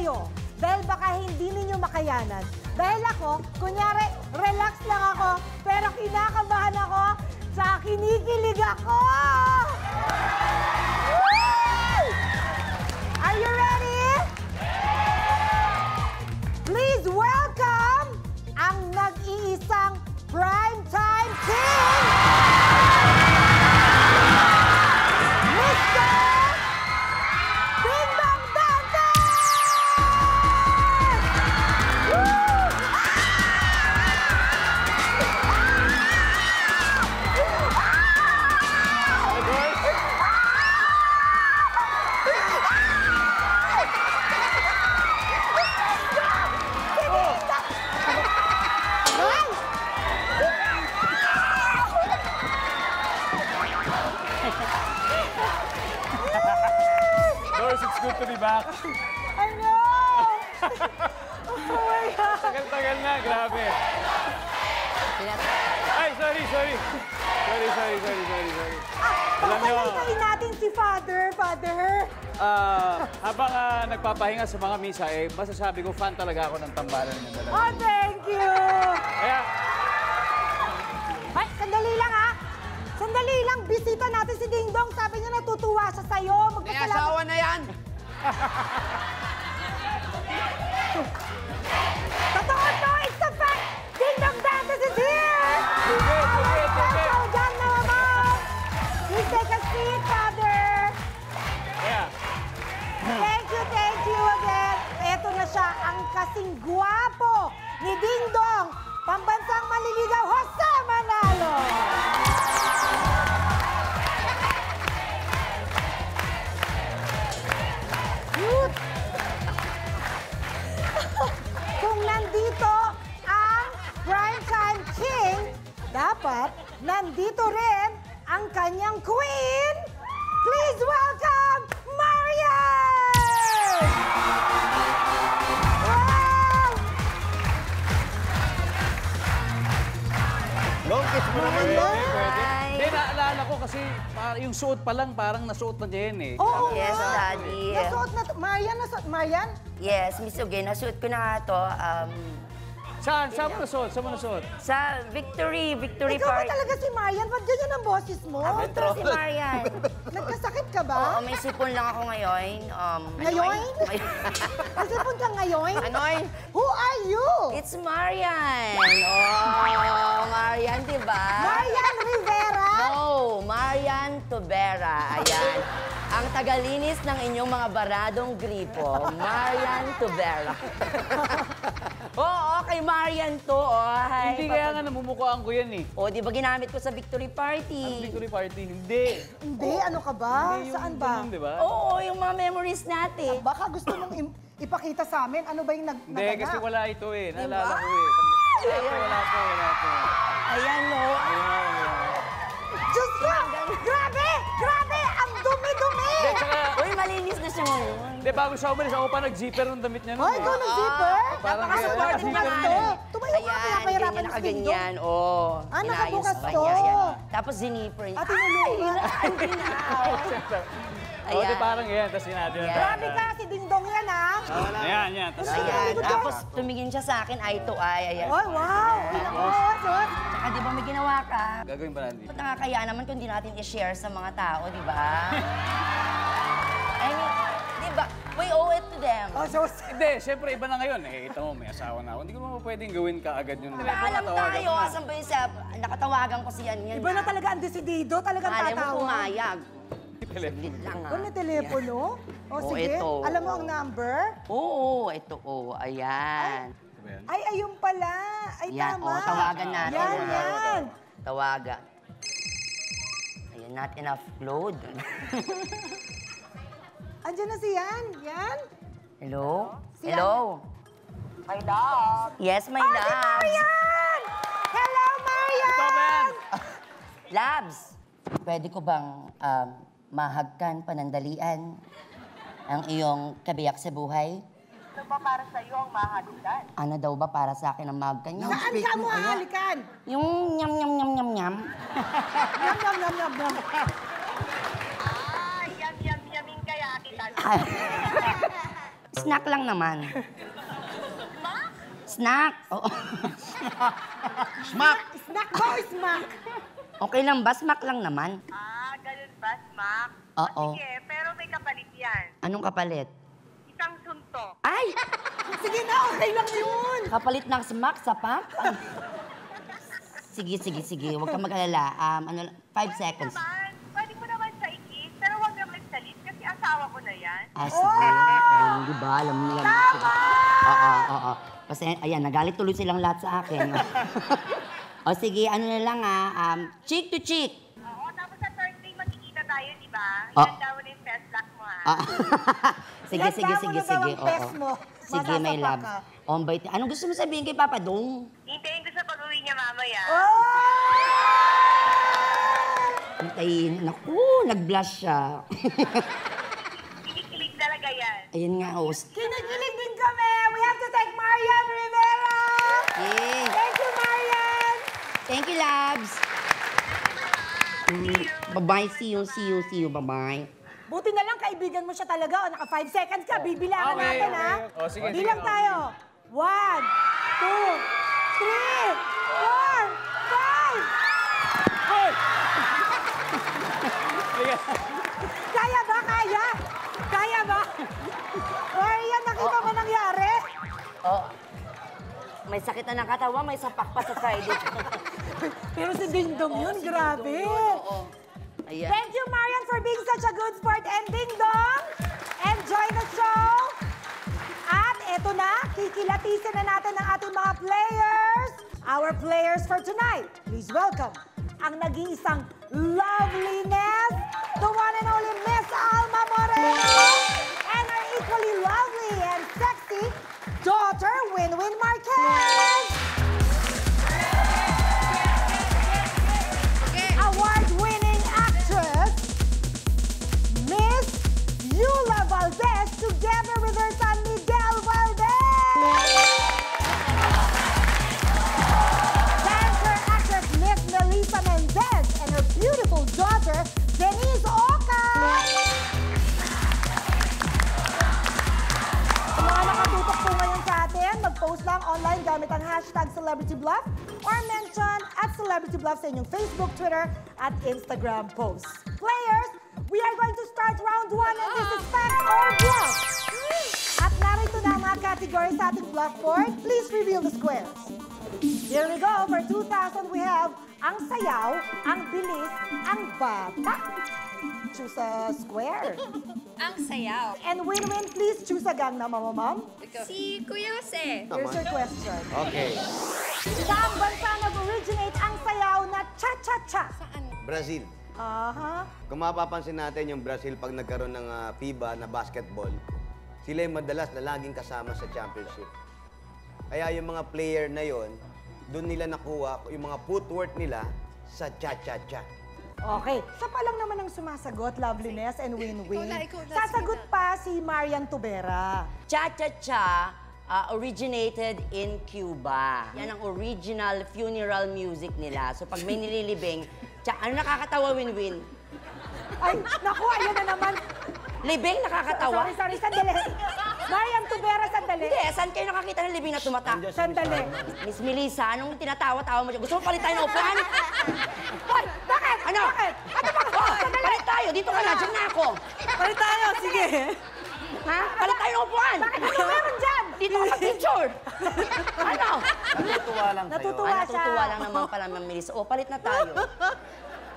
kayo. Dahil baka hindi ninyo makayanan. Dahil ako, kunyari, relax lang ako, pero kinakabahan ako, sa kinikilig ako! Woo! Are you ready? Please welcome ang nag-iisang primetime king! Mr. Ding Dong Dantes! It's good to be back. I know! Oh my God! Tagal-tagal na, grabe. Ay, sorry. Sorry. Alam nyo, Papalitayin natin si Father. habang nagpapahinga sa mga misa, masasabi ko, fan talaga ako ng tambalan niya talaga. Oh, thank you! Kaya, Ay, sandali lang ha! Sandali lang, bisita natin si Ding Dong. Sabi niya natutuwa siya sa'yo. May asawa na yan! Totoo to! It's a fact! Ding Dong Dantes is here! Tuge! So, dyan na naman! Please take a seat, Father! kaya, Thank you again. Ito na siya, ang kasing gwapo ni Ding Dong, pambansang manliligaw, Jose Manalo! Kung nandito ang primetime king, dapat nandito rin ang kanyang queen. Please welcome Marian! Wow! Long kiss mo naman yun. Hindi, naalala ko kasi yung suot pa lang, parang nasuot na din eh. Oo Yes, nga. Daddy. Nasuot na Marian? Yes, Miss Uge, nasuot ko na nga to Saan mo nasuot? sa Victory Ikaw ba Park. talaga si Marian? Ba't ganyan ang boses mo? Ito si Marian. Nagkasakit ka Oo, ba? may sipon lang ako ngayon. Ngayon? Nasipon ka ngayon? Anoy? Who are you? It's Marian. Oh, Marian, di ba? Marian Rivera? No, Marian Tubera. Ayan. Ang tagalinis ng inyong mga baradong gripo, Marian Tubera. Oo, kay Marian to. Oh, hi. Hindi kaya nga namumukhaan ko yan eh. O, di ba ginamit ko sa victory party? Victory party, hindi. Hindi, ano ka ba? Hindi yung Saan ba? ganun, di ba? Oo, yung mga memories natin. Baka gusto mong ipakita sa amin. Ano ba yung Hindi, naganap? kasi wala ito eh. Naalala Diba? ko eh. Wala po. Ayan, no. Diyos ko! Grabe! Grabe! Ang dumi-dumi! Hindi, tsaka, Uy, malinis na siya ngayon. hindi, bago siya umalis, ako pa nag-zipper ng damit niya nun Hoy, eh. ikaw nag-zipper? Parang Napaka-supportive ganyan, naman ganyan. to. Tumayo ka, Ayan, pinapahirapan ganyan mo si Ding Dong. nakaganyan. Oh, Ah, nakabukas inayos pa to. niya, ayan. Tapos zinipper niya. At tinulungan. Hindi na. O, di parang yan, tapos sinabi Ayan. Grabe ka, si Ding Dong yan, ha? Ayan. Tapos, Ayan, tapos tumingin siya sa akin, eye to eye. Ayan. Oy, wow! Sus! Tsaka di ba may ginawa ka? gagawin ba natin? Ba't nakakaya naman kung di natin i-share sa mga tao, di ba? I mean, di ba? We owe it to them. Oh, sus! Hindi, siyempre iba na ngayon. Eh, ito mo, may asawa na ako. Hindi ko naman pwedeng gawin ka agad yun. Diba, alam tayo, asan ba yung sa... Nakatawagan ko siya niyan. Iba na talaga ang desidido, talagang Malay mo tatawa. pumayag. Telepono. Saglit lang, Oh, may telepono? O, Oh, sige. ito. Alam mo ang number? Oo, ito, ayan. Ay, ayun pala. Ay, Yan, tama. tawagan natin. Yan. Tawagan. Ayan, not enough load. Andiyan na si Yan. Yan. Hello? Si Hello? My love. Yes, my Si loves. Marian! Hello, Marian! Labs, pwede ko bang mahagkan, panandalian ang iyong kabiyak sa buhay? Ano ba para sa iyo ang mahalikan? Ano daw ba para sa akin ang mahagkan niyo? Saan ka mo hahalikan? Yung nyam. Yum, yum, yum, yum, yum. Yam-yamin kaya kita. Snack lang naman. Snack? Oo. Smack! Snack ba o smack? Okay lang ba? Snack lang naman. Ah, ganun ba, Smack? Oo. Sige, pero may kapalit yan. Anong kapalit? Isang suntok. Ay! Sige na, okay lang yun. Kapalit ng smack sa pump? Sige. Huwag kang mag-alala. 5 seconds. Pwede mo naman siya i-kiss, pero huwag naman salit kasi asawa ko na yan. Sige. Di ba? Alam mo yan. Tama! Oo. Kasi, ayan, nagalit tuloy silang lahat sa akin. O sige, ano na lang cheek to cheek. Oo, tapos sa Thursday magkikita tayo, di ba? Oh. Yan daw na yung fest lock mo, ha? Sige. Ganda mo na daw ang best mo. Sige, my Masasapa love. ka. Anong gusto mo sabihin kay Papa Dong? Hintayin ko sa pag-uwi niya mamaya. Oh! Hintayin. Naku, nag-blush siya. Kilig talaga yan. Ayun nga, Kinikilig din kami. We have to thank Marian Rivera. Yay. Thank you, Marian. Thank you, loves. Bye-bye. See you. Bye-bye. Buti na lang kaibigan mo siya talaga. O, naka 5 seconds ka. Bibilangan Okay, natin, ha? okay. O, sige, Bilang sige, tayo. 1, 2, 3, 4, 5. Kaya ba? Kaya ba? Marian, nakita mo nangyari? Oh. May sakit na ng katawan, may sapak pa sa Friday. Pero si Ding Dong yun, grabe. Ayan. Thank you, Marian, for being such a good sport. And Ding Dong, enjoy the show. At eto na, kikilatisin na natin ang ating mga players. Our players for tonight. Please welcome ang nag-iisang loveliness, the one and only Miss Alma Moreno, and her equally lovely and sexy daughter, Winwin Marquez. Award-winning actress, Miss Yula Valdez, together with her son, Miguel Valdez. Dancer actress, Miss Melissa Mendez, and her beautiful daughter, Denise Oca. Sa mga nakatutok po ngayon sa atin, mag-post lang online gamit ang hashtag #CelebrityBluff or mention @CelebrityBluff sa inyong Facebook, Twitter, at Instagram posts. Players, we are going to start round 1 and this is Fact or Bluff. At narito na ang mga categories sa ating bluff board. Please reveal the squares. Here we go. For 2,000, we have ang sayaw, ang bilis, ang bata. Choose a square. Ang sayaw. And Win-Win, please choose a gang na, Mama. Si Kuya Jose. Here's your question. Okay. Saan bansa nag-originate ang sayaw na cha-cha-cha? Saan? Brazil. Aha. Kung mapapansin natin yung Brazil pag nagkaroon ng FIBA na basketball, sila yung madalas na laging kasama sa championship. Kaya yung mga player na yon, doon nila nakuha yung mga footwork nila sa cha-cha-cha. Okay. Siya pa lang naman ang sumasagot, Loveliness and Win-Win. Ikaw na, Sasagot pa si Marian Tubera. Cha-cha-cha originated in Cuba. Yan ang original funeral music nila. So pag may nililibing, ano nakakatawa, Win-Win? Ay, naku, ayan na naman. Libing nakakatawa? Sorry, sandali. Marian Tubera, sandali. Hindi, saan kayo nakakita ng libing na tumatak? Sandali. Miss Melissa, anong tinatawa-tawa mo siya? Gusto mo palit tayo ng upuan? Hoy, bakit? Ano? Bakit? Ano ba? Oh, palit tayo. Dito ka na. Diyan na ako. Palit tayo, sige. Ha? Palit tayo ng upuan. Bakit? Ano meron dyan? Dito ka mag-picture. Ano? Natutuwa lang Natutuwa siya. Natutuwa lang naman pala, Ma'am Melissa. O, palit na tayo.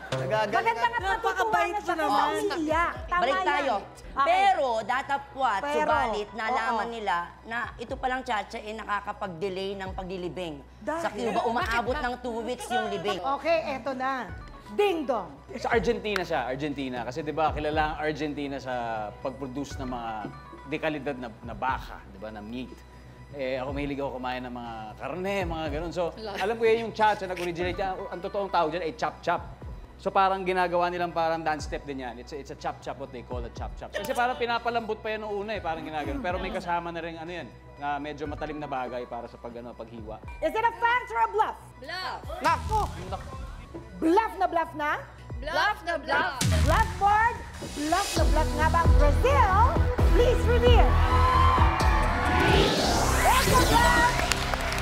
Maganda nga natutuwa na siya kasi umiiyak. Tama Balik yan. tayo. Okay. Pero, datapwat, Pero, subalit, nalaman oo. nila na ito palang tsa-tsa nakakapag-delay ng paglilibing. Dahil? Sa Cuba, umaabot ng 2 weeks yung libing. Okay, eto na. Ding dong. Sa Argentina siya, Argentina. Kasi di ba kilala ang Argentina sa pag-produce ng mga dekalidad na baka, di ba, na meat. Eh, ako mahilig ako kumain ng mga karne, mga ganun. So, alam ko yan yung cha-cha nag-originate. Ang totoong tawag dyan ay chop-chop. So parang ginagawa nilang parang dance step din yan. It's a chop-chop, what they call a chop-chop. Kasi parang pinapalambot pa yan noong una eh, parang ginagawa. Pero may kasama na rin ano yan, na medyo matalim na bagay para sa paghiwa. Is it a fact or a bluff? Bluff. Nako. Bluff na bluff na? Bluff na bluff. Bluff board. Bluff na bluff nga ba? Brazil, please reveal. It's a bluff!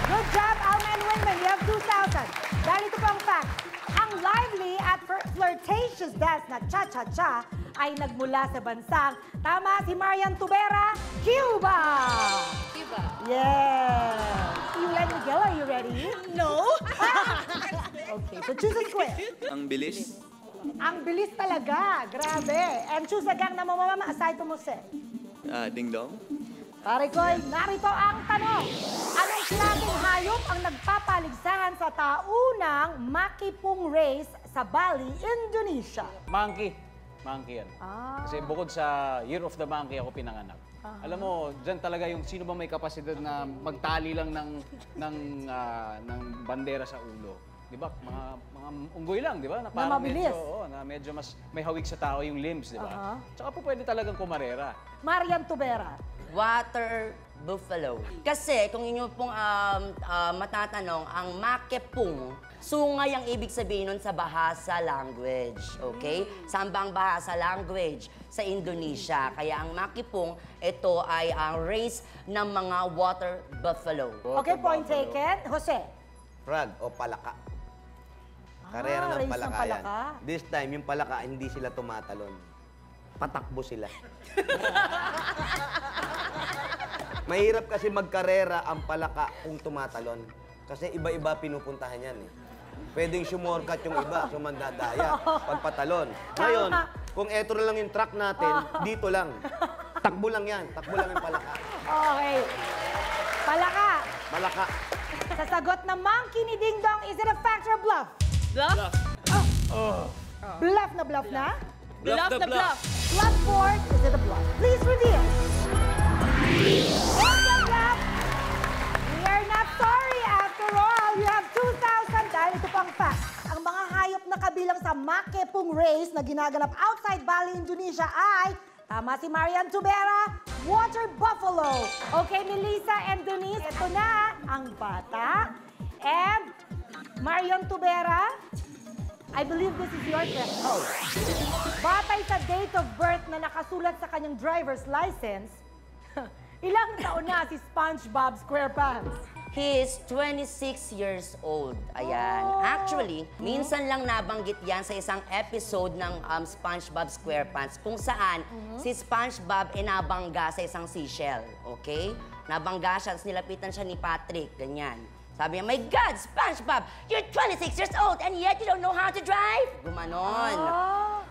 Good job, Alma and Winman. You have 2,000. Dahil ito pang fact, ang lively at flirtatious dance na cha-cha-cha ay nagmula sa bansang, tama, si Marian Tubera, Cuba! Diba? Yes! Yulen Miguel, are you ready? No. Okay, so choose a square. Ang bilis. Ang bilis talaga, grabe. And choose a gang na mamamama aside to Mose. Ding dong. Pare ko'y, narito ang tanong. Anong klaseng hayop ang nagpapaligsahan sa taunang Makipung Race sa Bali, Indonesia? Monkey. Monkey yan. Kasi bukod sa Year of the Monkey ako pinanganak. Alam mo, dyan talaga yung sino ba may kapasidad na magtali lang ng bandera sa ulo. Di ba? Mga unggoy lang, di ba? Na parang mabilis. na medyo mas may hawig sa tao yung limbs, di ba? Tsaka po pwede talagang kumarera. Marian Tubera. Water buffalo. Kasi kung inyo pong matatanong, ang makepung, sungay ang ibig sabihin nun sa Bahasa language. Okay? Saan ba ang Bahasa language? Sa Indonesia. Kaya ang makepung, ito ay ang race ng mga water buffalo. Okay, point taken. Jose. Frog o palaka. Karera ng race ng palaka yan. palaka. This time, yung palaka, hindi sila tumatalon. Patakbo sila. Mahirap kasi magkarera ang palaka kung tumatalon. Kasi iba-iba pinupuntahan yan eh. Pwedeng sumorkat yung iba, sumandadaya, pagpatalon. Ngayon, kung eto na lang yung track natin, dito lang. Takbo lang yan, takbo lang yung palaka. Okay. Palaka. Malaka. Sa sagot ng monkey ni Ding Dong, is it a fact or bluff? Bluff? Bluff na bluff na? Bluff na bluff. Bluff board, is it a bluff? Please reveal. It's a bluff. We are not sorry after all. You have 2,000 dahil ito pang fact. Ang mga hayop na kabilang sa Makepung Race na ginaganap outside Bali, Indonesia ay, tama si Marian Tubera, water buffalo. Okay, Melissa and Denise, ito na ang bata. And Marian Tubera, I believe this is your question. Batay sa date of birth na nakasulat sa kanyang driver's license, ilang taon na si SpongeBob SquarePants? He is 26 years old. Ayan. Actually, minsan lang nabanggit yan sa isang episode ng SpongeBob SquarePants kung saan si SpongeBob inabangga sa isang seashell. Okay? Nabangga siya, tapos nilapitan siya ni Patrick. Ganyan. Sabi niya, my God, SpongeBob, you're 26 years old and yet you don't know how to drive? Gumanon.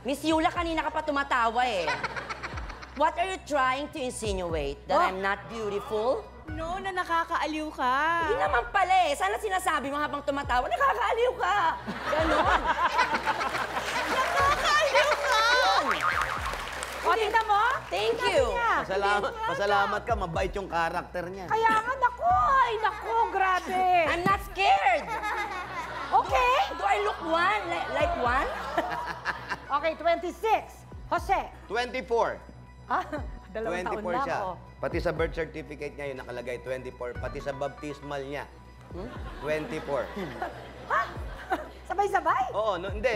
Miss Yula, kanina ka pa tumatawa eh. What are you trying to insinuate? That I'm not beautiful? No, na nakakaaliw ka. Hindi naman pala eh. Sana sinasabi mo habang tumatawa, nakakaaliw ka. Ganon. Nakakaaliw ka! O, tingnan mo? Thank you. Pasalamat ka, mabait yung karakter niya. Kaya nga, naku, grabe. I'm not scared. Okay. Do I look one? Like one? Okay, 26. Jose. 24. Ah, 2 taon 24 lang, siya. oh. Pati sa birth certificate niya, yung nakalagay 24. Pati sa baptismal niya, 24. Sabay-sabay? Oo, hindi.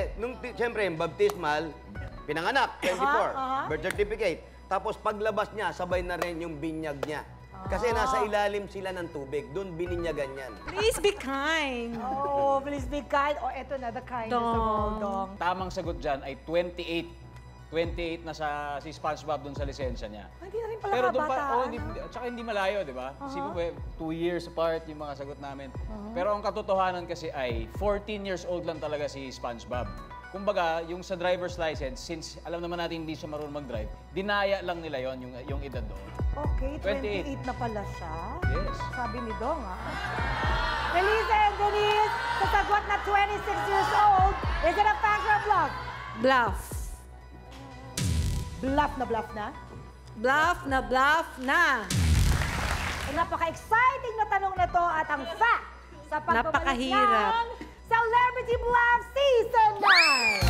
Siyempre, yung baptismal, pinanganak, 24. Birth certificate. Tapos paglabas niya, sabay na rin yung binyag niya. Kasi nasa ilalim sila ng tubig. Doon bininyagan yan. Please be kind. Oh, please be kind. Oh, eto na, the kindness of all, Dong. Tamang sagot dyan ay 28. 28 na si SpongeBob doon sa lisensya niya. Hindi na rin pala Pero doon kabataan. tsaka hindi malayo, di ba? Isipin mo, 2 years apart yung mga sagot namin. Pero ang katotohanan kasi ay 14 years old lang talaga si SpongeBob. Kumbaga, yung sa driver's license, since alam naman natin hindi siya marunong mag-drive, dinaya lang nila yon yung edad doon. Okay, 28 28 na pala siya. Yes. Sabi ni Dong, ha? Melissa and Denise, sa sagot na 26 years old, is it a fact or a bluff? Bluff. Bluff na bluff na? Bluff na bluff na. Ang napaka-exciting na tanong na to at ang fact sa pagbabalik Napakahirap. ng Celebrity Bluff Season 9!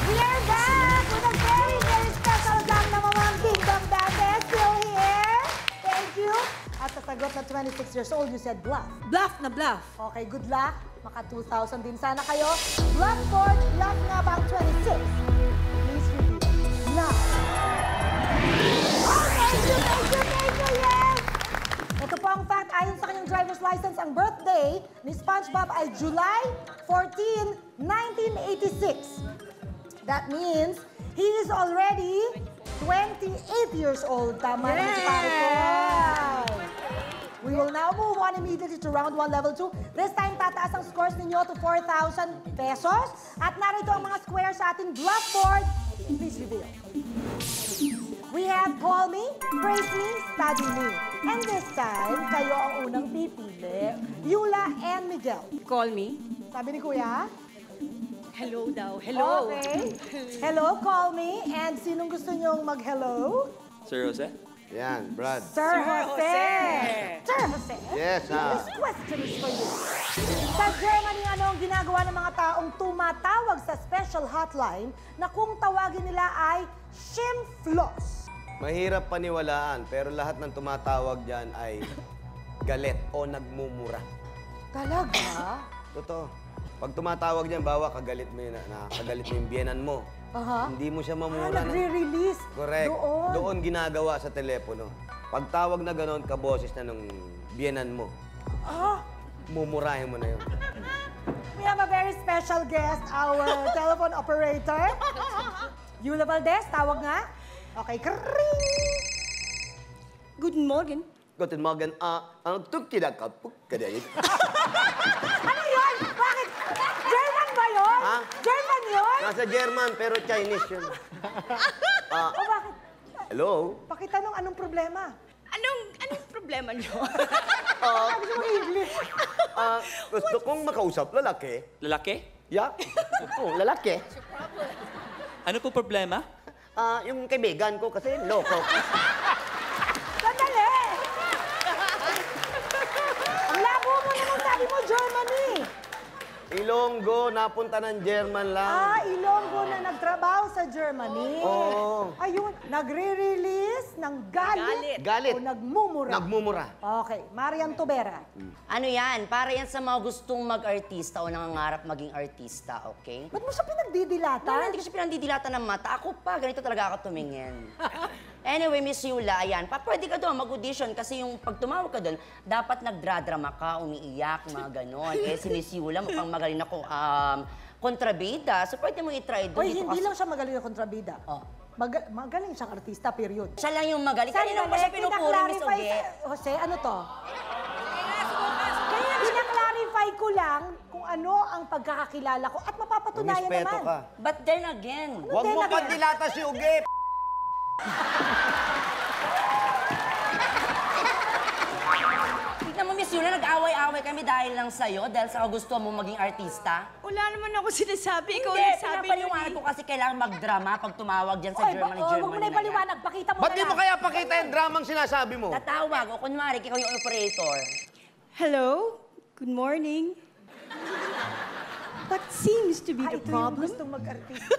We are back with a very, very special gang na Mamang Kingdom Dante. Still here. Thank you. At sa sagot na 26 years old, you said bluff. Bluff na bluff. Okay, good luck. Maka 2,000 din sana kayo. Bluff board, bluff nga ba ang 26? Please repeat. Now. Thank you, yes! Ito po ang fact, ayon sa kanyang driver's license, ang birthday ni SpongeBob ay July 14, 1986. That means he is already 28 years old. Tama rin si Pare Koy. We will now move on immediately to round 1, level 2. This time, tataas ang scores ninyo to 4,000 pesos. At narito ang mga squares sa ating blackboard. Please reveal. We have Call Me, Praise Me, Study Me. And this time, kayo ang unang pipili. Yula and Miguel. Call me. Sabi ni Kuya? Hello daw. Hello. Okay. Hello, Call Me. And sinong gusto nyong mag-hello? Sir Jose? Yan, Brad. Sir Jose. Sir Jose. Yes, This question is for you. Sa Germany, ano ang ginagawa ng mga taong tumatawag sa special hotline na kung tawagin nila ay Schimpflos? Mahirap paniwalaan, pero lahat ng tumatawag dyan ay galit o nagmumura. Talaga? Totoo. Pag tumatawag dyan, bawa kagalit mo yun, kagalit mo yung biyenan mo. Aha. Hindi mo siya mamura. Nagre-release. Correct. Doon. Doon ginagawa sa telepono. Pag tawag na gano'n, kaboses na ng biyenan mo. Ah, Mumurahin mo na yun. we have a very special guest, our telephone operator. Yula Valdez, tawag nga. Okay, kring! Good morning. Guten Morgen, ang tukida kapuk kadayit. Ano yun? Bakit? German ba yun? Ha? German yun? Nasa German, pero Chinese yun. O bakit? Hello? Pakitanong anong problema? Anong problema niyo? Sabi mo English. Gusto kong makausap lalaki. Lalaki? Yeah? Oo, lalaki. Ano po problema? Yung kaibigan ko kasi loko. Sandali! Ang labo mo naman sabi mo, Germany. Ilonggo, napunta ng German lang. Ilonggo na nagtrabaho sa Germany. Oo. Ayun, nagre-release ng galit. Galit. O nagmumura. Nagmumura. Okay, Marian Tubera. Ano yan? Para yan sa mga gustong mag-artista o nangangarap maging artista, okay? Ba't mo siya pinagdidilata? Hindi ko siya pinandidilata ng mata. Ako pa, ganito talaga ako tumingin. Anyway, Miss Yula, ayan. Pwede ka doon mag-audition kasi yung pag tumawag ka doon, dapat nagdradrama ka, umiiyak, mga ganon. Eh, si Miss Yula, mukhang magaling ako kontrabida. So, pwede mo i-try doon. Oy, hindi lang siya magaling na kontrabida. Oh. Magaling siyang artista, period. Siya lang yung magaling. Kanina mo siya pinupuri, Miss Oge. Jose, ano to? Kaya pinaklarify ko lang kung ano ang pagkakakilala ko at mapapatunayan Rumispeto naman. ka. But then again, Huwag mo Then again. pandilata si Uge. tignan mo, Miss Yula, nag-away-away kami dahil lang sa'yo, dahil sa gusto mo maging artista. Wala naman ako sinasabi. Ikaw Hindi, nagsabi pinapaliwanag ko kasi kailangan magdrama pag tumawag dyan sa Oy, Germany, huwag mo na na yan. ipaliwanag. Pakita mo Ba't na di mo lang. kaya pakita yung dramang sinasabi mo? Tatawag, o kunwari, ikaw yung operator. Hello? Good morning. What seems to be the Ito yung problem? gustong mag-artista.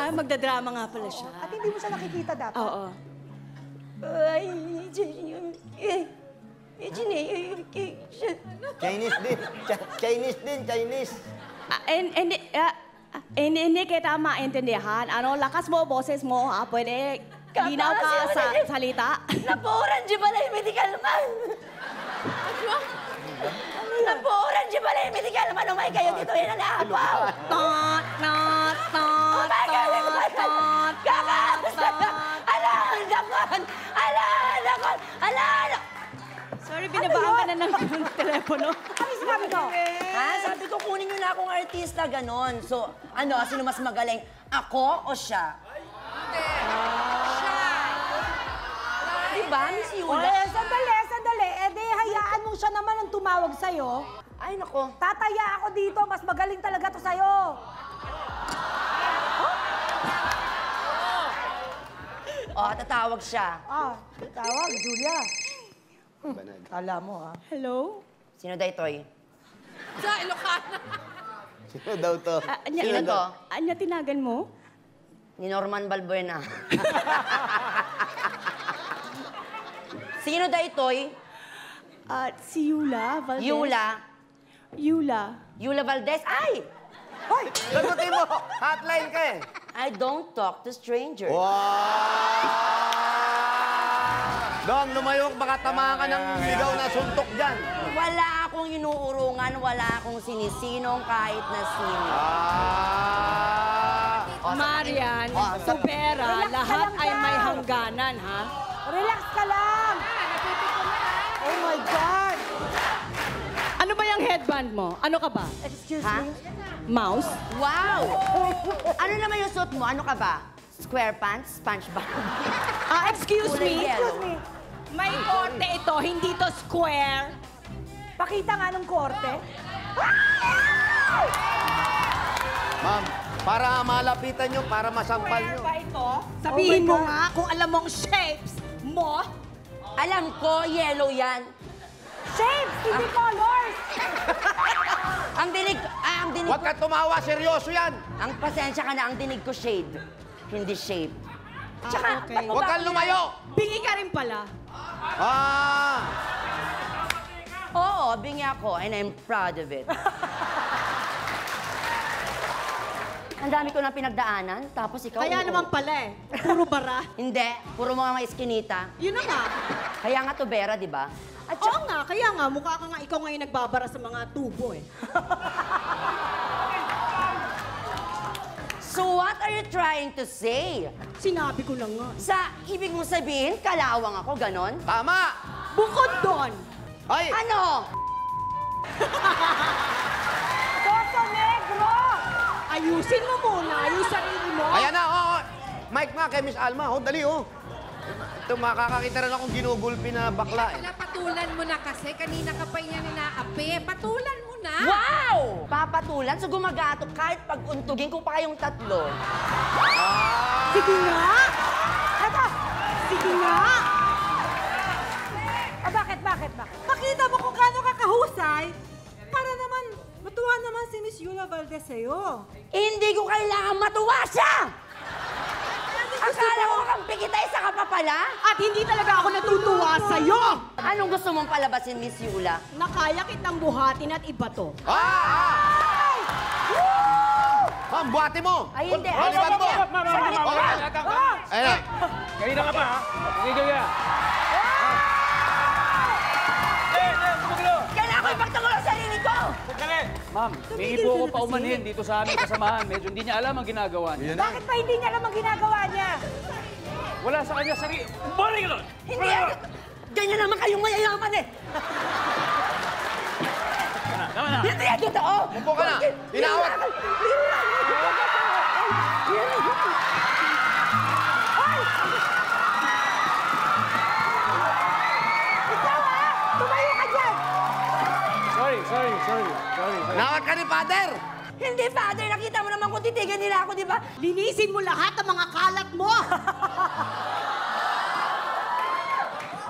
Magdadrama nga pala siya. At hindi mo siya nakikita dapat. Oo. Chinese din. Chinese din, Chinese. Hindi kita maintindihan. Ano, lakas mo, boses mo, ha? Pwede linaw ka sa salita. Napo-orange pala yung medical man! Napo-orange pala yung medical man! Umay kayo dito, yan ang naapaw! Tot, tot, tot, tot, tot, Sorry, binabaan ka na ng telepono. Ano sinabi ko? Ha? Sabi ko, kunin nyo na akong artista, ganon. So, ano, sino mas magaling? Ako o siya? Diba, Miss Yula? Sandali. Eh di, hayaan mo siya naman ang tumawag sa'yo. Ay, nako. Tataya ako dito. Mas magaling talaga to sa'yo. Oh, tatawag siya. Tawag, Julia. Kala mo, ha? Hello? Sino daw ito'y? Sino daw to? Sino to? Anya tinagan mo? Ni Norman Balbuena. Sino daw ito'y? Si Yula Valdez. Yula. Yula. Yula Valdez. Ay! Hoy! Sagutin mo! Hotline ka eh! I don't talk to strangers. Dong, lumayo, baka tamaan ka ng ligaw na suntok dyan. Wala akong inuurungan, wala akong sinisinong kahit na sino. Marian, Tubera, Relax ka lahat lang ay daw. may hangganan, ha? Relax ka lang! Oh my God! Ano ba yung headband mo? Ano ka ba? Excuse Ha? me? Mouse? Wow! Ano naman yung suot mo? Ano ka ba? Square pants? SpongeBob? Excuse Kulay me? yellow. Excuse me. May korte ito, hindi to square. Pakita nga ng korte. Ma'am, para malapitan nyo, para masampal nyo. Ba ito? Sabihin Oh my mo God. nga kung alam mong shapes mo. Alam ko, yellow yan. Shapes, hindi colors! Ang dinig Huwag ka tumawa, seryoso yan. Ang pasensya ka na, ang dinig ko shade. Hindi shape. Tsaka, okay. Huwag kang lumayo. Bingi ka rin pala. Oo, bingi ako and I'm proud of it. Ang dami ko nang pinagdaanan, tapos ikaw... Kaya oo. naman pala eh. Puro bara. Hindi, puro mga eskinita. Yun na nga. Kaya nga tubera, di ba? At Oo nga, kaya nga, mukha ka nga ikaw ngayon nagbabara sa mga tubo eh. So what are you trying to say? Sinabi ko lang nga. Sa ibig mong sabihin, kalawang ako, ganon? Tama. Bukod doon, Ay, Ano? Soso negro! ayusin mo muna yung sarili mo. ayan na, oh. Mike nga kay Miss Alma, oh, dali, oh. Ito, makakakita rin akong ginugulpi na bakla, eh. Patulan mo na kasi. Kanina ka pa yan inaapi. Patulan mo na. Wow! Papatulan, so gumagatok kahit pag untugin ko pa kayong tatlo. Sige nga! Eto! Sige nga! Bakit? Pakita mo kung gaano ka kahusay para naman matuwa naman si Miss Yula Valdez sa'yo. Hindi ko kailangan matuwa siya! Akala ko kampi kita, isa ka pa pala? At hindi talaga ako natutuwa sa'yo! Anong gusto mong palabasin, Miss Yula? Na kaya kitang buhatin at iba to. Ma'am, buhati mo. Ay, hindi. Baliban mo. Ayan na. Kanina ka pa, ha? Tigil ka. Kailangan ko ipagtanggol ang sarili ko! Ma'am, may ibo ko pa umanhin dito sa aming kasamahan. Medyo hindi niya alam ang ginagawa niya. Bakit pa hindi niya alam ang ginagawa niya? Wala sa kanya sarili. Balik ka doon! Hindi! Ganyan naman kayong mayayaman eh! Tama na. Hindi yan totoo! Upo ka na. Inawat. Ikaw ha! Tumayo ka dyan! Sorry. Inawat ka ni Father. Hindi, Father! Nakita mo naman kung titigan nila ako, di ba? Linisin mo lahat ng mga kalat mo!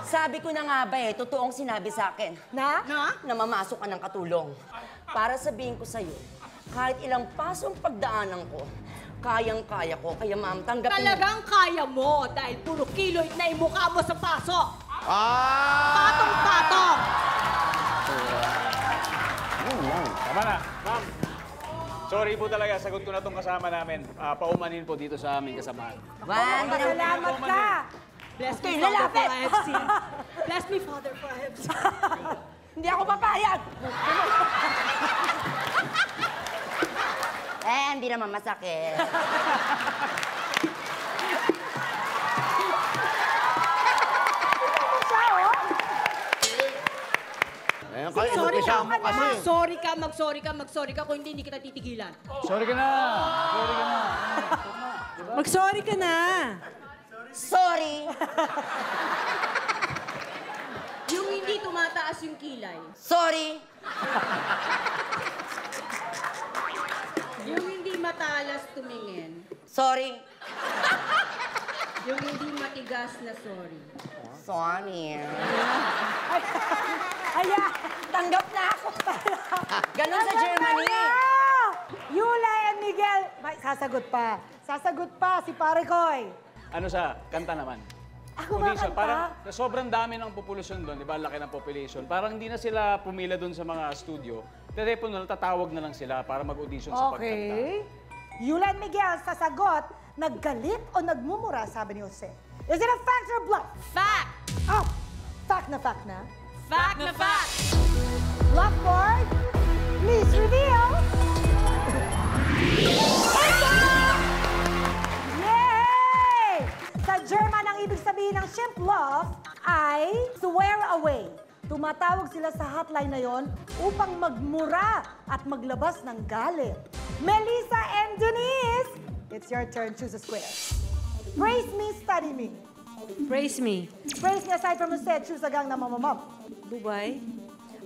Sabi ko na nga ba eh, totoong sinabi sa akin Na? na mamasok ka ng katulong. Para sabihin ko sa'yo, kahit ilang pasong pagdaanan ko, kayang-kaya ko. Kaya ma'am, tanggapin mo. Talagang kaya mo dahil puro kiloid na yung mukha mo sa paso. Patong-patong! Tama na. Ma'am, sorry po talaga. Sagot ko na itong kasama namin. Paumanin po dito sa aming kasamahan. Salamat ka! Bless Okay, me, Father, lalapit. for I have seen. Bless me, Father, for I have seen. Hindi ako papayag! Hindi naman masakit. Ayan kayo, Sorry inumpisa ka. mo kasi. Magsorry ka. Kung hindi kita titigilan. Sorry ka na. Mag-sorry ka na. Sorry! Yung hindi tumataas yung kilay. Sorry! Yung hindi matalas tumingin. Sorry! Yung hindi matigas na sorry. Sorry. Ayan! Tanggap na ako! Ganon sa Germany. Yula and Miguel. Sasagot pa si Pare Koy. Ano sa kanta naman? Ako Hindi ba siya, kanta? parang sa sobrang dami ng populasyon doon, di ba? Laki ng population. Parang hindi na sila pumila doon sa mga studio. Telepono na, tatawag na lang sila para mag-audition sa pagkanta. Okay. Yula and Miguel sa sagot, naggalit o nagmumura, sabi ni Jose. Is it a fact or bluff? Fact! Oh, fact na fact na. Fact na fact! Bluff board, please reveal. Yay! Sa German, ang ibig sabihin ng shimp bluff ay swear away. Tumatawag sila sa hotline na yon upang magmura at maglabas ng galit. Melissa and Denise, it's your turn. Choose a square. Praise me, study me. Praise me. Praise me aside from Jose, choose a gang na mamamam. Dubai.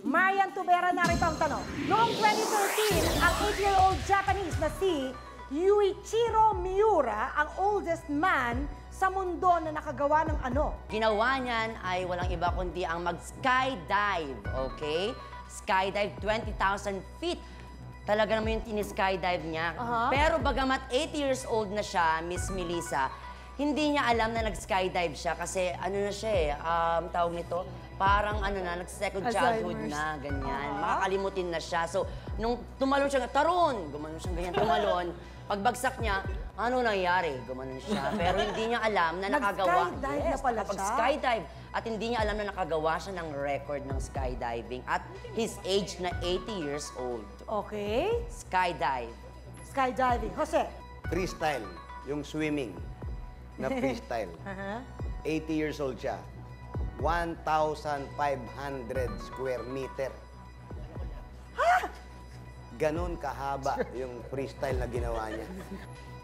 Marian Tubera, narito ang tanong. Noong 2013, ang 8-year-old Japanese na si Yuichiro Miura, ang oldest man sa mundo na nakagawa ng ano? Ginawa niyan ay walang iba kundi ang mag-skydive, okay? Skydive 20,000 feet. Talaga naman yung tini-skydive niya. Pero bagamat 80 years old na siya, Miss Melissa, hindi niya alam na nag-skydive siya kasi ano na siya eh, tawag nito, parang ano na, nag-second childhood na, ganyan. Makakalimutin na siya. So, nung tumalon siya, taron! Gumanon siya ganyan, tumalon. Pagbagsak niya, ano nangyari? Gumanon siya. Pero hindi niya alam na nakagawa. Nag-skydive na pala siya? Skydive. At hindi niya alam na nakagawa siya ng record ng skydiving at his age na 80 years old. Okay. Skydive. Skydiving. Jose. Freestyle, yung swimming na freestyle. 80 years old siya. 1,500 square meter. Ha? Ganon kahaba yung freestyle na ginawa niya.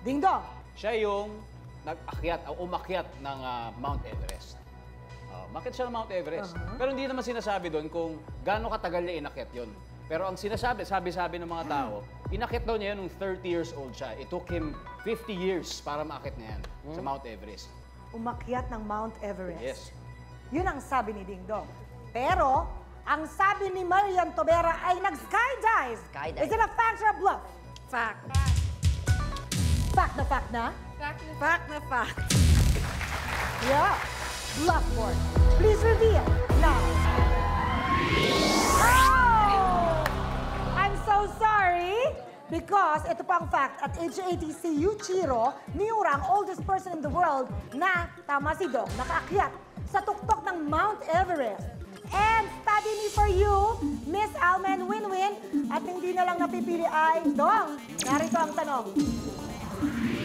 Ding Dong. Siya yung nag-akyat o umakyat ng Mount Everest. Bakit siya ng Mount Everest? Pero hindi naman sinasabi doon kung gaano katagal niya inakyat yun. Pero ang sinasabi, sabi ng mga tao, inakyat daw niya yun nung 30 years old siya. It took him 50 years para maakyat na yan sa Mount Everest. Umakyat ng Mount Everest. Yes. Yun ang sabi ni Ding Dong. Pero, ang sabi ni Marian Tobera ay nag-skydive. Skydive. Is it a fact or a bluff? Fact. Fact na fact na? Fact na fact. Yeah. Bluff board. Please reveal now. Oh! I'm so sorry because ito pa ang fact. At age 80, si Yuichiro Miura, ang oldest person in the world na, tama si Dong, nakaakyat sa tuktok ng Mount Everest. And study me for you, Miss Alma and Winwin. At hindi na lang napipili ay, Dong, narito ang tanong.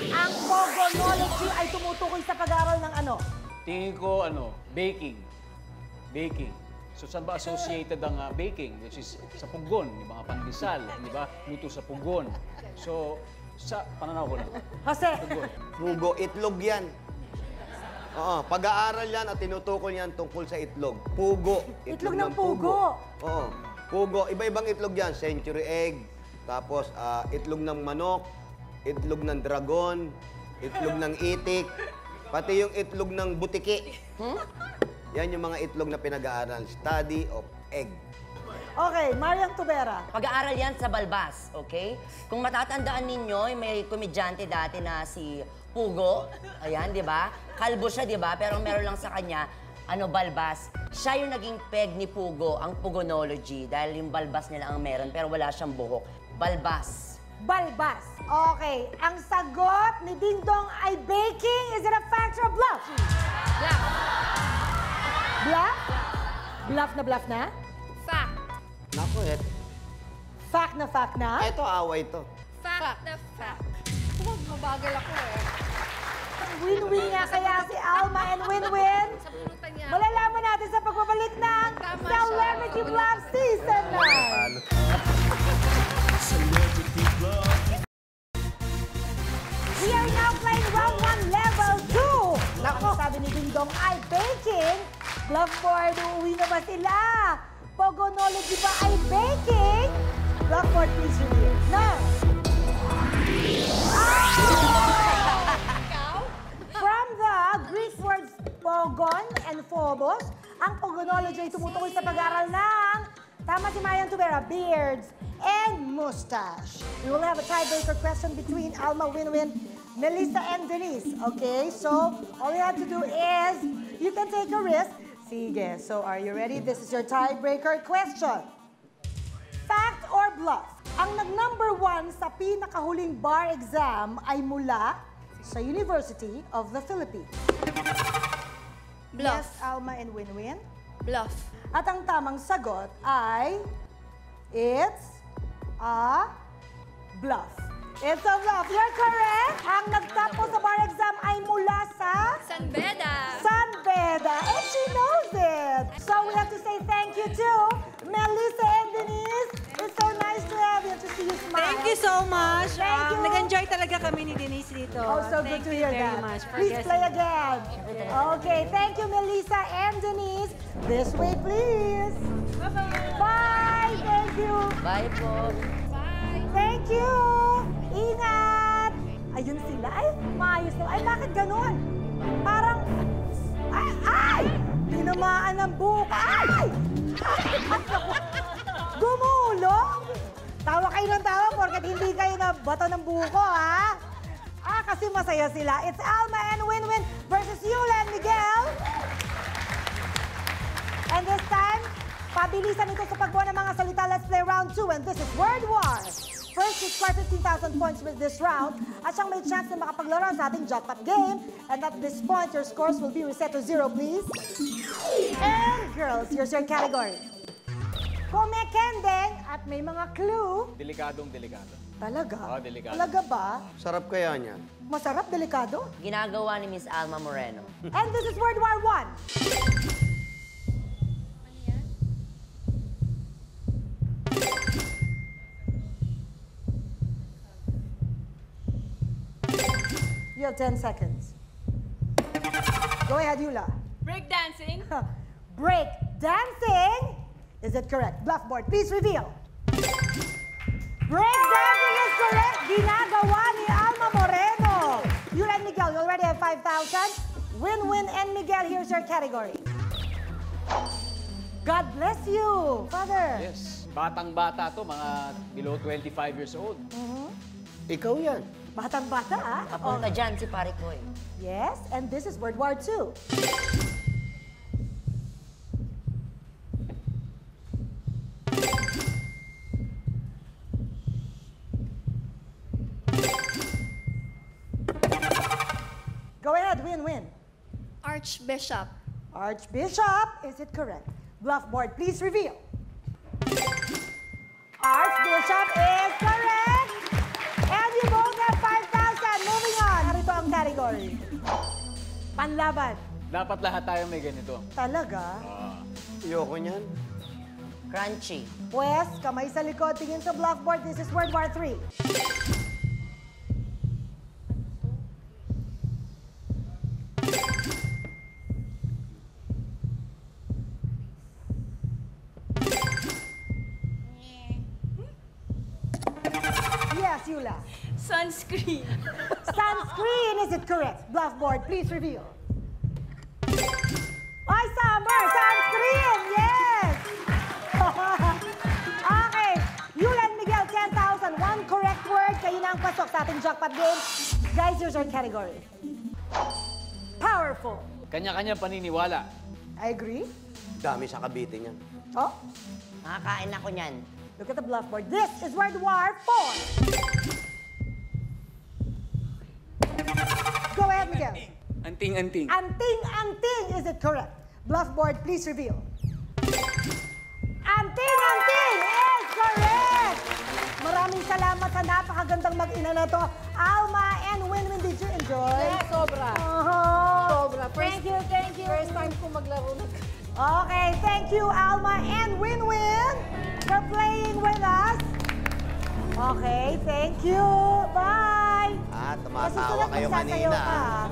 Ang Pogonology ay tumutukoy sa pag-aaral ng ano? Tingin ko, baking. Baking. So, saan ba associated ang baking? Which is sa pugon, yung mga pandesal, di ba? Luto sa pugon. So, sa pananaw ko lang. Jose. Pugo, itlog yan. Oo, pag-aaral yan at tinutukol yan tungkol sa itlog. Pugo. Itlog ng pugo. Oo. Pugo, iba-ibang itlog yan. Century egg, tapos itlog ng manok, itlog ng dragon, itlog ng itik, pati yung itlog ng butiki. Yan yung mga itlog na pinag-aaral. Study of egg. Okay, Marian Tubera. Pag-aaral yan sa Balbas, okay? Kung matatandaan ninyo, may komedyante dati na si Pugo. Ayan, di ba? Kalbo siya, di ba? Pero meron lang sa kanya, Balbas. Siya yung naging peg ni Pugo, ang Pugonology. Dahil yung Balbas nila ang meron, pero wala siyang buhok. Balbas. Balbas. Okay, ang sagot ni Ding Dong ay baking. Is it a fact or a bluff? Bluff. Bluff? Bluff na bluff na? Fact. Naku, Fact na fact na? ito away to. Fact na fact. Huwag mabagal ako eh. Win-win nga kaya si Alma and Win-win. Sa pulutan niya. Malalaman natin sa pagbabalik ng Tama Celebrity siya. Bluff Season 9. We are now playing round 1, level 2. Naku, sabi ni Ding Dong ay baking. Bluff board, uuwi na ba sila? Pogonology ba ay baking? Bluff board, please reveal. Now. From the Greek words pogon and phobos, ang pogonology ay tumutukoy sa pag-aaral ng, tama si Marian Tubera, beards and mustache. We will have a tiebreaker question between Alma, Winwin, Melissa, and Denise. Okay, so all you have to do is, you can take a risk. Sige, so are you ready? This is your tiebreaker question. Fact or bluff? Ang nag-number 1 sa pinakahuling bar exam ay mula sa University of the Philippines. Bluff. Yes, Alma and Winwin. Bluff. At ang tamang sagot ay, it's a bluff. It's a bluff. You're correct. Ang nag-top po sa bar exam ay mula sa San Beda. San Beda. And she knows it. So we have to say thank you to Melissa and Denise. It's so nice to have you, to see you smile. Thank you so much. Thank you. Nag-enjoy talaga kami ni Denise dito. Oh, so good Thank to you hear very that. much for Please guessing. play again. Okay, thank you, Melissa and Denise. This way, please. Bye-bye. Bye. Thank you. Bye po. Thank you. Ingat. Ayun sila. Ay, maayos na. Ay, bakit ganun? Parang, ay! Tinamaan ng buka. Ay! Gumulong. Tawa kayo ng tawa porkat hindi kayo na bato ng buko, ha? Kasi masaya sila. It's Alma and Winwin versus Yula and Miguel. And this time, pabilisan ito sa pagbuo ng mga salita. Let's play round 2, and this is Word War. First, you score 15,000 points with this round at siyang may chance na makapaglaro sa ating jackpot game. And at this point, your scores will be reset to 0, please. And girls, here's your category. Kumekendeng at may mga clue. Delikadong delikado. Talaga? Oo, delikado. Talaga ba? Sarap kaya niyan. Masarap, delikado? Ginagawa ni Miss Alma Moreno. And this is Word War 1. You have 10 seconds. Go ahead, Yula. Break dancing. Break dancing. Is it correct? Bluffboard, please reveal. Break dancing is correct. Ginagawa ni Alma Moreno. Yula and Miguel, you already have 5,000. Win-win and Miguel, here's your category. God bless you, Father. Yes. Batang-bata to, mga below 25 years old. Ikaw yan. Batang-bata, ah. Papunta dyan si Pare Koy. Yes, and this is Word War 2. Go ahead, win-win. Archbishop. Archbishop, is it correct? Bluffboard, please reveal. Archbishop is correct. And you both have 5,000. Moving on. Narito ang category. Panlaban. Dapat lahat tayo may ganito. Talaga? Ayoko niyan. Crunchy. Pues, kamay sa likod, tingin sa Bluffboard. This is Word War 3. Yes, Yula. Sunscreen. Sunscreen, is it correct? Bluffboard, please reveal. Ay, summer! Sunscreen! Yes! Okay. Yula and Miguel, 10,000. One correct word. Kayo na ang pasok sa ating jackpot game. Guys, here's our category. Powerful. Kanya-kanya paniniwala. I agree. Dami sa Cavite niyan. Oh, Nakakain ako niyan. look at the Bluffboard. This is Word War 4. Go ahead, Miguel. Anting-anting. Anting-anting, is it correct? Bluffboard, please reveal. Anting-anting is correct! Maraming salamat sa napakagandang mag-ina na to. Alma and Winwin, did you enjoy? Yeah, sobra. Sobra. Thank you, thank you. First time ko maglaro na. Okay, thank you, Alma and Winwin, for playing with us. Okay, thank you. Bye! Tumatawa kayo magsasayaw kanina. ka.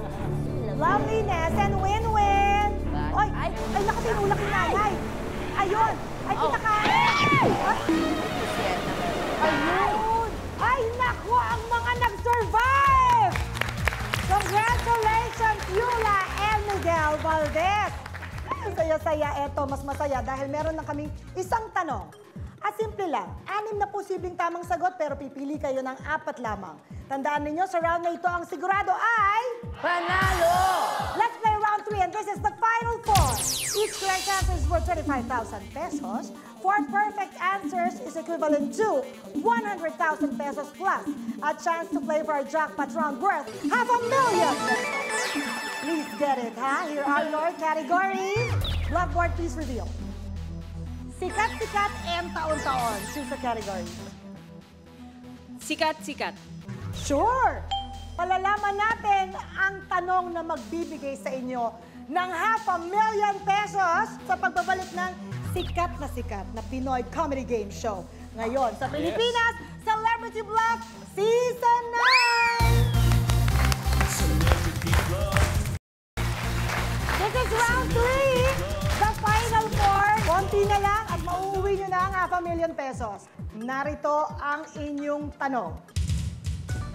Loveliness and Winwin. Oy, ay, nakatinulak yung nanay. Ayun, ay pinakain. Ayun. Ay, naku, ang mga nag-survive. Congratulations, Yula and Miguel Valdez. Ang saya-saya, eto, mas masaya dahil meron lang kaming isang tanong. At simple lang, 6 na posibleng tamang sagot pero pipili kayo ng 4 lamang. Tandaan ninyo, sa round na ito ang sigurado ay... Panalo! Let's play round 3 3, and this is the final 4. Each correct answer is worth 25,000 pesos. 4 perfect answers is equivalent to 100,000 pesos plus a chance to play for a jackpot round worth 500,000. Please get it, ha? Here are your categories. Blackboard, please reveal. Sikat-sikat and taon-taon. Choose the category. Sikat-sikat. Sure! Palalaman natin ang tanong na magbibigay sa inyo ng 500,000 pesos sa pagbabalik ng sikat na Pinoy comedy game show. Ngayon, sa Pilipinas, Celebrity Bluff Season 9! This is round 3, the final 4. Konti na lang at mauuwi nyo na ang 500,000 pesos. Narito ang inyong tanong.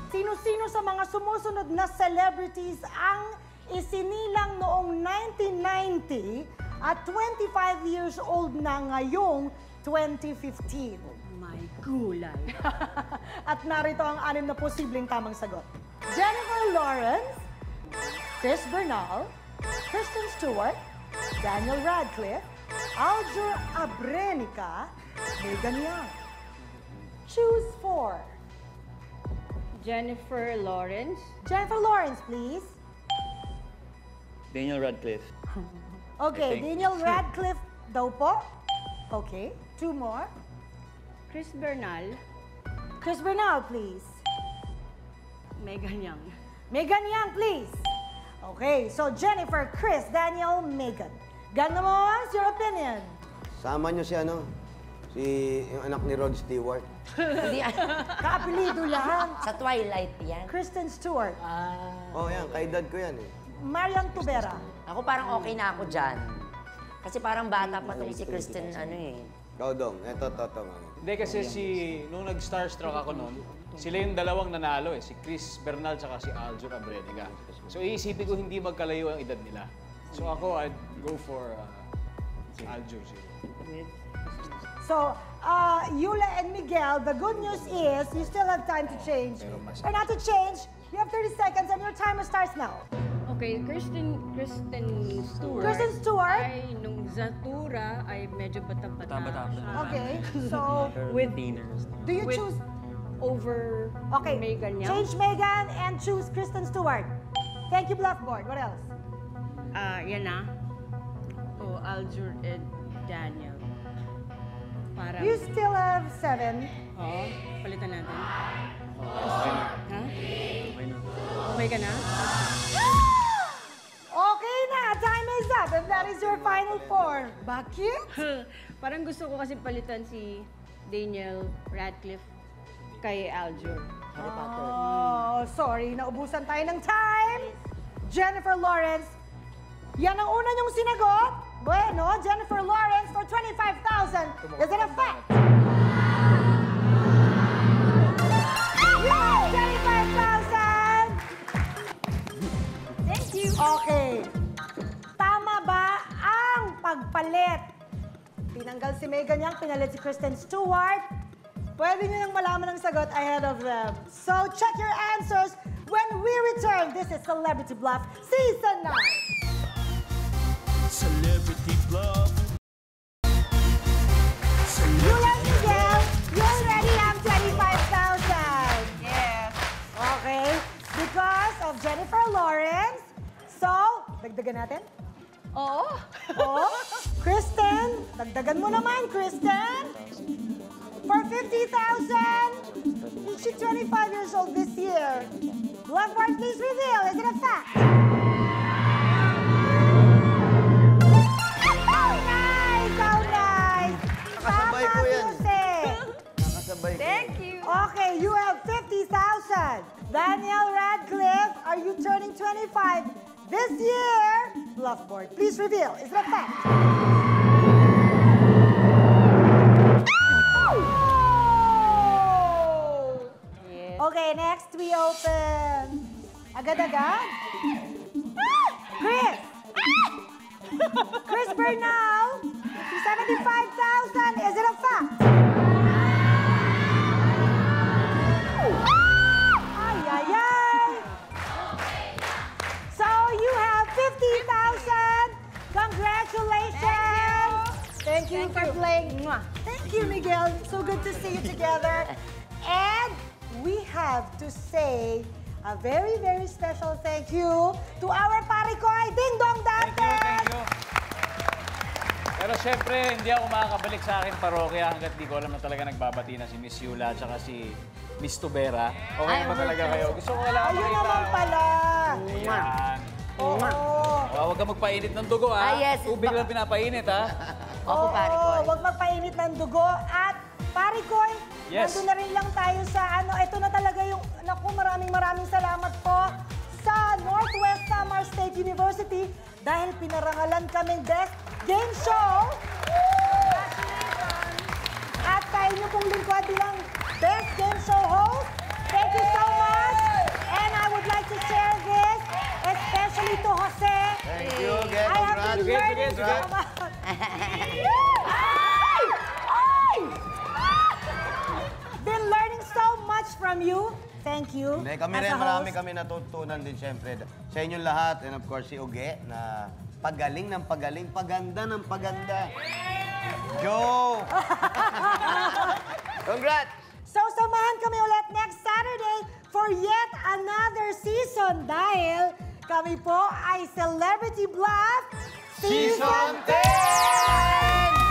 Sino-sino sa mga sumusunod na celebrities ang isinilang noong 1990 at 25 years old na ngayong 2015? My gulay. At narito ang 6 na posibleng tamang sagot. Jennifer Lawrence, Chris Bernal, Kristen Stewart, Daniel Radcliffe, Aljur Abrenica, Megan Young. Choose 4. Jennifer Lawrence. Jennifer Lawrence, please. Daniel Radcliffe. Okay, I think. Daniel Radcliffe daw po. Okay, 2 more. Chris Bernal. Chris Bernal, please. Megan Young. Megan Young, please. Okay, so Jennifer, Chris, Daniel, Megan. Ganda mo, what's your opinion? Sama nyo si yung anak ni Rod Stewart. Hindi, Kaapelido lang. sa Twilight yan. Kristen Stewart. Oh, yan. Kaedad ko yan eh. Marian Tubera. Ako parang okay na ako dyan. Kasi parang bata pa tong si Kristen, Ikaw, Dong. Eto. Hindi kasi nung nag-starstruck ako noon, sila yung dalawang nanalo eh. Si Chris Bernal tsaka si Aljur Abrenica. So iisipin ko hindi magkalayo ang edad nila. So ako, I'd go for Aljur. So, Yula and Miguel, the good news is you still have time to change. Or not to change, you have 30 seconds and your timer starts now. Okay, Kristen Stewart. Kristen Stewart? Ay, nung Zatura ay medyo bata-bata. Okay, so With, do you with choose? over Okay, Megan Young. change Megan and choose Kristen Stewart. Thank you, Blackboard. What else? Yan na. Oh, Aljur and Daniel. Para. You still have 7. Oo, palitan natin. Ha? Okay ka na? Okay na, time is up and that is your final 4. Bakit? Parang gusto ko kasi palitan si Daniel Radcliffe kay Aljur. Oh, sorry, naubusan tayo ng time. Jennifer Lawrence, yan ang una niyong sinagot. Bueno, Jennifer Lawrence for 25,000. Is it a fact? Yay! 25,000! Thank you! Okay. Tama ba ang pagpalit? Tinanggal si Megan Young, pinalit si Kristen Stewart. Pwede nyo nang malaman ang sagot ahead of them. So check your answers when we return. This is Celebrity Bluff Season 9. Celebrity Bluff. Yula and Miguel, you already have 25,000. Yes. Okay. Because of Jennifer Lawrence. So, dagdagan natin? Oo. Oh, Kristen, dagdagan mo naman, Kristen. For 50,000, she's 25 years old this year. Blackboard, please reveal. Is it a fact? Oh, nice! Oh, nice! Nakasabay ko yan. Music. Nakasabay ko. Thank you! Okay, you have 50,000. Daniel Radcliffe, are you turning 25 this year? Blackboard, please reveal. Is it a fact? Okay, next we open. Agad-agad. Chris! Chris Bernal, 75,000. Is it a fact? Ay, ay, ay. So you have 50,000. Thank you for playing. Thank you, Miguel. So good to see you together. And we have to say a very, very special thank you to our parikoy, Ding Dong Dantes! Thank you. Pero syempre, hindi ako makakabalik sa aking parokya hanggat di ko alam na talaga nagbabati na si Miss Yula at saka si Miss Tubera. Okay naman talaga kayo. Gusto ko lang Ayun naman pala. Yan. Oo. Huwag ka magpainit ng dugo, ha? Yes. Tubig lang pinapainit, ha? Ako, parikoy. Huwag magpainit ng dugo. At parikoy, Yes. nandun na rin lang tayo sa ito na talaga yung, naku, maraming salamat po sa Northwest Samar State University dahil pinarangalan kaming Best Game Show. At sa inyo pong lingkod bilang Best Game Show host, thank you so much. And I would like to share this, especially to Jose. Thank you. Get I have been learning Sige. so much. Been learning so much from you. Thank you. Hindi, kami as rin, a marami host. kami natutunan din siyempre. Sa inyong lahat, and of course si Uge, na pagaling ng pagaling, paganda ng paganda. Joe! Congrats! So, samahan kami ulit next Saturday for yet another season dahil kami po ay Celebrity Bluff Season 10!